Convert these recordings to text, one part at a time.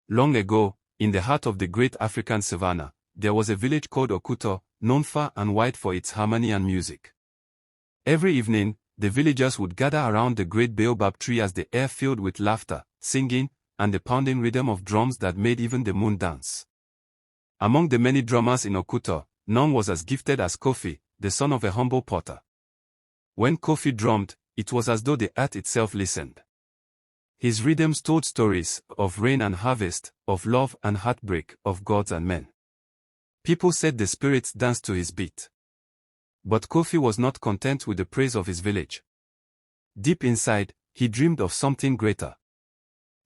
Long ago, in the heart of the great African savanna, there was a village called Okuto, known far and wide for its harmony and music. Every evening, the villagers would gather around the great baobab tree as the air filled with laughter, singing, and the pounding rhythm of drums that made even the moon dance. Among the many drummers in Okuto, none was as gifted as Kofi, the son of a humble potter. When Kofi drummed, it was as though the earth itself listened. His rhythms told stories of rain and harvest, of love and heartbreak, of gods and men. People said the spirits danced to his beat. But Kofi was not content with the praise of his village. Deep inside, he dreamed of something greater.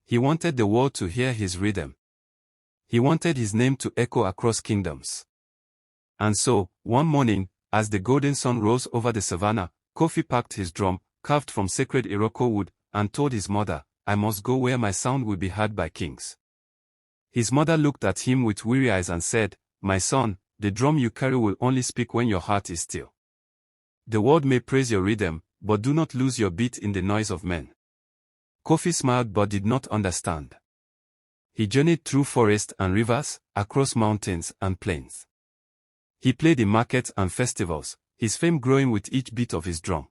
He wanted the world to hear his rhythm. He wanted his name to echo across kingdoms. And so, one morning, as the golden sun rose over the savannah, Kofi packed his drum, carved from sacred Iroko wood, and told his mother, "I must go where my sound will be heard by kings." His mother looked at him with weary eyes and said, "My son, the drum you carry will only speak when your heart is still. The world may praise your rhythm, but do not lose your beat in the noise of men." Kofi smiled but did not understand. He journeyed through forests and rivers, across mountains and plains. He played in markets and festivals, his fame growing with each beat of his drum.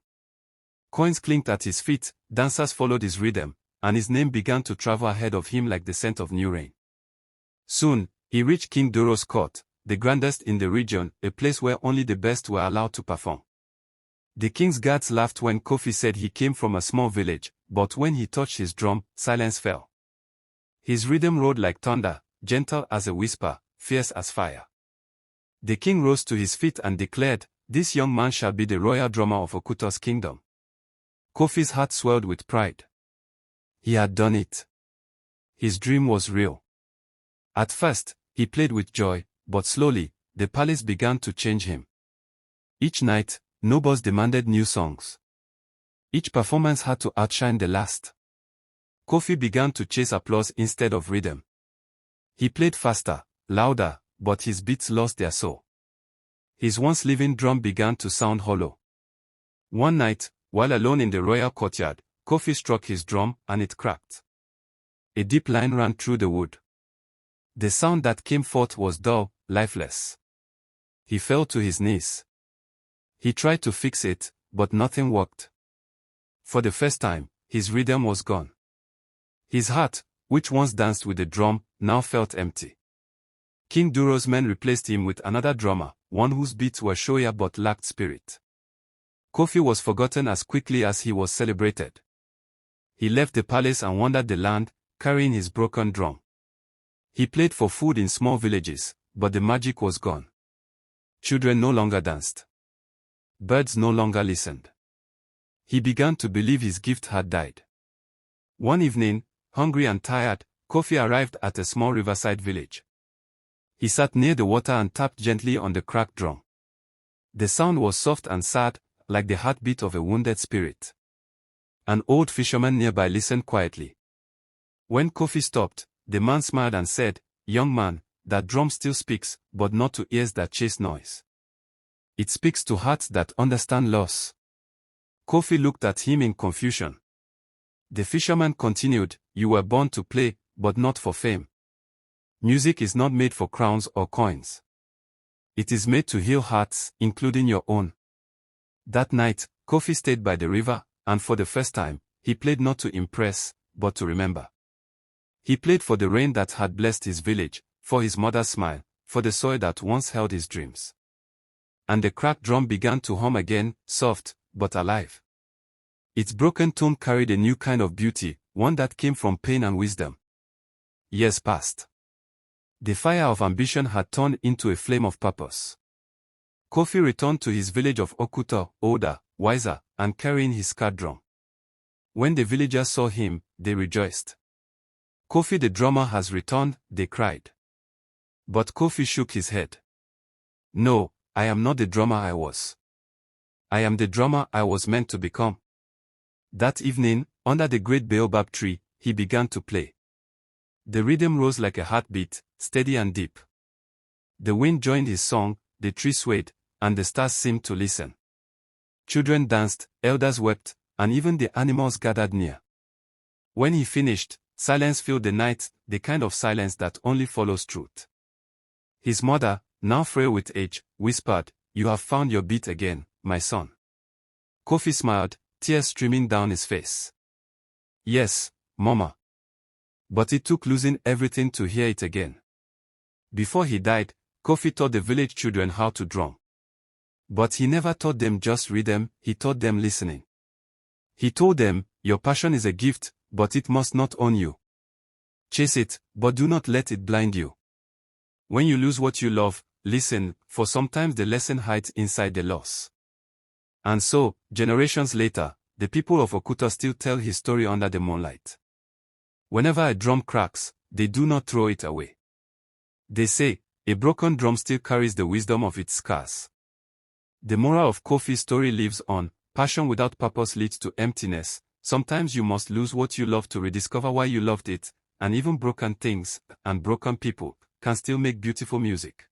Coins clinked at his feet, dancers followed his rhythm, and his name began to travel ahead of him like the scent of new rain. Soon, he reached King Doro's court, the grandest in the region, a place where only the best were allowed to perform. The king's guards laughed when Kofi said he came from a small village, but when he touched his drum, silence fell. His rhythm roared like thunder, gentle as a whisper, fierce as fire. The king rose to his feet and declared, "This young man shall be the royal drummer of Okuto's kingdom." Kofi's heart swelled with pride. He had done it. His dream was real. At first, he played with joy, but slowly, the palace began to change him. Each night, nobles demanded new songs. Each performance had to outshine the last. Kofi began to chase applause instead of rhythm. He played faster, louder, but his beats lost their soul. His once living drum began to sound hollow. One night, while alone in the royal courtyard, Kofi struck his drum and it cracked. A deep line ran through the wood. The sound that came forth was dull, lifeless. He fell to his knees. He tried to fix it, but nothing worked. For the first time, his rhythm was gone. His heart, which once danced with the drum, now felt empty. King Doro's men replaced him with another drummer, one whose beats were showier but lacked spirit. Kofi was forgotten as quickly as he was celebrated. He left the palace and wandered the land, carrying his broken drum. He played for food in small villages, but the magic was gone. Children no longer danced. Birds no longer listened. He began to believe his gift had died. One evening, hungry and tired, Kofi arrived at a small riverside village. He sat near the water and tapped gently on the cracked drum. The sound was soft and sad, like the heartbeat of a wounded spirit. An old fisherman nearby listened quietly. When Kofi stopped, the man smiled and said, "Young man, that drum still speaks, but not to ears that chase noise. It speaks to hearts that understand loss." Kofi looked at him in confusion. The fisherman continued, "You were born to play, but not for fame. Music is not made for crowns or coins. It is made to heal hearts, including your own." That night, Kofi stayed by the river, and for the first time, he played not to impress, but to remember. He played for the rain that had blessed his village, for his mother's smile, for the soil that once held his dreams. And the cracked drum began to hum again, soft, but alive. Its broken tone carried a new kind of beauty, one that came from pain and wisdom. Years passed. The fire of ambition had turned into a flame of purpose. Kofi returned to his village of Okuto, older, wiser, and carrying his scarred drum. When the villagers saw him, they rejoiced. "Kofi the drummer has returned," they cried. But Kofi shook his head. "No, I am not the drummer I was. I am the drummer I was meant to become." That evening, under the great baobab tree, he began to play. The rhythm rose like a heartbeat, steady and deep. The wind joined his song, the tree swayed, and the stars seemed to listen. Children danced, elders wept, and even the animals gathered near. When he finished, silence filled the night, the kind of silence that only follows truth. His mother, now frail with age, whispered, "You have found your beat again, my son." Kofi smiled, tears streaming down his face. "Yes, Mama." But it took losing everything to hear it again. Before he died, Kofi taught the village children how to drum. But he never taught them just rhythm, he taught them listening. He told them, "Your passion is a gift, but it must not own you. Chase it, but do not let it blind you. When you lose what you love, listen, for sometimes the lesson hides inside the loss." And so, generations later, the people of Okuta still tell his story under the moonlight. Whenever a drum cracks, they do not throw it away. They say, a broken drum still carries the wisdom of its scars. The moral of Kofi's story lives on: passion without purpose leads to emptiness. Sometimes you must lose what you love to rediscover why you loved it, and even broken things, and broken people, can still make beautiful music.